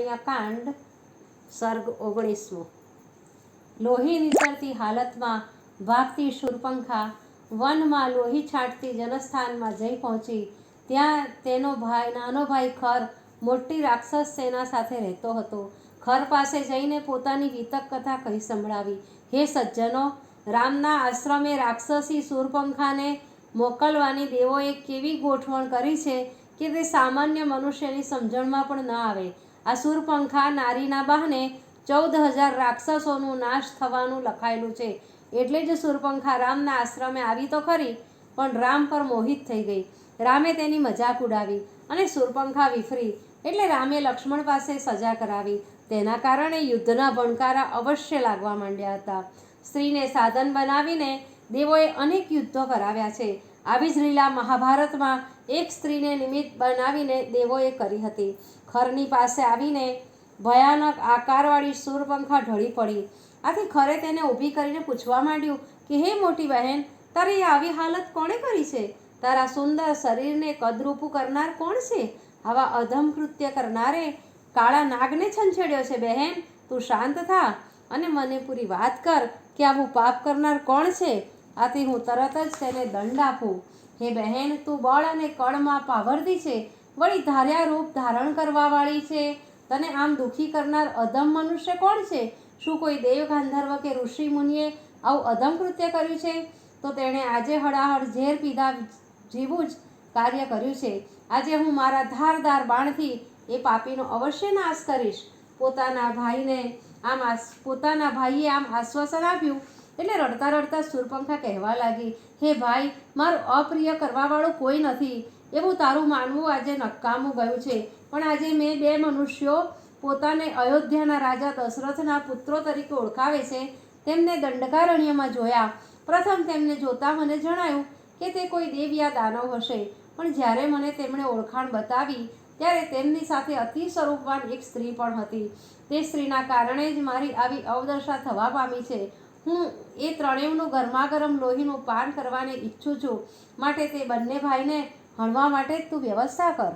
અરણ્યકાંડ સર્ગ 19. લોહી નીતરતી હાલતમાં ભાગતી શૂરપંખા વનમાં લોહી છાંટતી જનસ્થાનમાં જઈ પહોંચી. ત્યાં તેનો નાનો ભાઈ ખર મોટી રાક્ષસ સેના સાથે રહેતો હતો. ખર પાસે જઈને પોતાની વિતક કથા કહી સંભળાવી. હે સજ્જનો, રામના આશ્રમે રાક્ષસી શૂરપંખાને મોકલવાની દેવોએ કેવી ગોઠવણ કરી છે કે તે સામાન્ય મનુષ્યની સમજણમાં પણ ન આવે. આ શૂરપંખા નારીના બહાને 14,000 રાક્ષસોનું નાશ થવાનું લખાયેલું છે. એટલે જ શૂરપંખા રામના આશ્રમે આવી તો ખરી, પણ રામ પર મોહિત થઈ ગઈ. રામે તેની મજાક ઉડાવી અને શૂરપંખા વિફરી. એટલે રામે લક્ષ્મણ પાસે સજા કરાવી. તેના કારણે યુદ્ધના ભણકારા અવશ્ય લાગવા માંડ્યા હતા. સ્ત્રીને સાધન બનાવીને દેવોએ અનેક યુદ્ધો કરાવ્યા છે. આવી જ લીલા મહાભારતમાં એક સ્ત્રીને નિમિત્ત બનાવીને દેવોએ કરી હતી. ખરની પાસે આવીને ભયાનક આકારવાળી શૂરપંખા ઢળી પડી. આથી ખરે તેને ઊભી કરીને પૂછવા માંડ્યું કે હે મોટી બહેન, તારી આવી હાલત કોણે કરી છે? તારા સુંદર શરીરને કદરૂપું કરનાર કોણ છે? આવા અધમ કૃત્ય કરનારે કાળા નાગને છંછેડ્યો છે. બહેન, તું શાંત થા અને મને પૂરી વાત કર કે આવું પાપ કરનાર કોણ છે? આથી હું તરત જ તેને દંડ આપું. હે બહેન, તું બળ અને કળમાં પાવરદી છે, વળી ધાર્યા રૂપ ધારણ કરવાવાળી છે. તને આમ દુઃખી કરનાર અધમ મનુષ્ય કોણ છે? શું કોઈ દેવ, ગાંધર્વ કે ઋષિ મુનિએ આવું અધમ કૃત્ય કર્યું છે? તો તેણે આજે હળાહળ ઝેર પીધા જેવું જ કાર્ય કર્યું છે. આજે હું મારા ધારદાર બાણથી એ પાપીનો અવશ્ય નાશ કરીશ. પોતાના ભાઈએ આમ આશ્વાસન આપ્યું એટલે રડતા રડતા શૂરપંખા કહેવા લાગી, હે ભાઈ, મારું અપ્રિય કરવાવાળું કોઈ નથી એવું તારું માનવું આજે નકામું ગયું છે. પણ આજે મેં 2 મનુષ્યો પોતાને અયોધ્યાના રાજા દશરથના પુત્રો તરીકે ઓળખાવે છે તેમને દંડકારણ્યમાં જોયા. પ્રથમ તેમને જોતાં મને જણાયું કે તે કોઈ દેવ યા દાનવ હશે, પણ જ્યારે મને તેમણે ઓળખાણ બતાવી ત્યારે તેમની સાથે અતિ સ્વરૂપવાન એક સ્ત્રી પણ હતી. તે સ્ત્રીના કારણે જ મારી આવી અવદશા થવા પામી છે. હું એ ત્રણેયનું ગરમાગરમ લોહીનું પાન કરવાને ઈચ્છું છું. માટે તે બંને ભાઈને હણવા માટે તું વ્યવસ્થા કર.